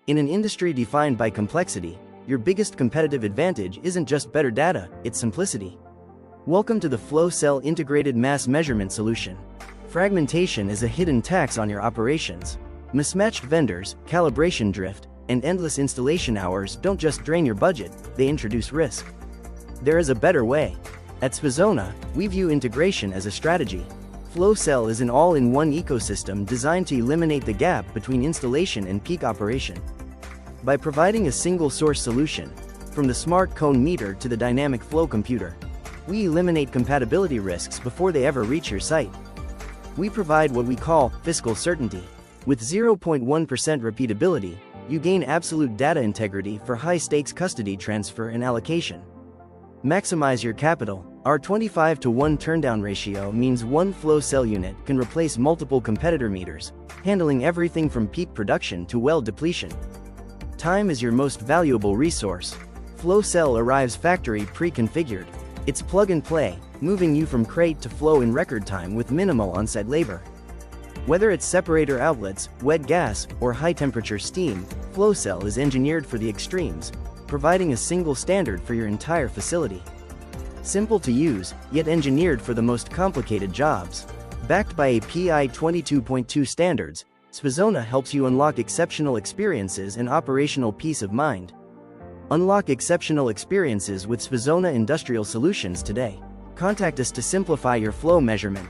In an industry defined by complexity, your biggest competitive advantage isn't just better data, it's simplicity. Welcome to the FloCell Integrated Mass Measurement Solution. Fragmentation is a hidden tax on your operations. Mismatched vendors, calibration drift, and endless installation hours don't just drain your budget, they introduce risk. There is a better way. At SVIZONA, we view integration as a strategy. FloCell is an all-in-one ecosystem designed to eliminate the gap between installation and peak operation. By providing a single-source solution, from the SmartCone Meter to the dynamic flow computer, we eliminate compatibility risks before they ever reach your site. We provide what we call fiscal certainty. With 0.1% repeatability, you gain absolute data integrity for high-stakes custody transfer and allocation. Maximize your capital. Our 25:1 turndown ratio means one FloCell unit can replace multiple competitor meters, handling everything from peak production to well depletion. Time is your most valuable resource. FloCell arrives factory pre-configured. It's plug and play, moving you from crate to flow in record time with minimal on-site labor. Whether it's separator outlets, wet gas, or high-temperature steam, FloCell is engineered for the extremes, providing a single standard for your entire facility. Simple to use, yet engineered for the most complicated jobs. Backed by API 22.2 standards, SVIZONA helps you unlock exceptional experiences and operational peace of mind. Unlock exceptional experiences with SVIZONA Industrial Solutions today. Contact us to simplify your flow measurement.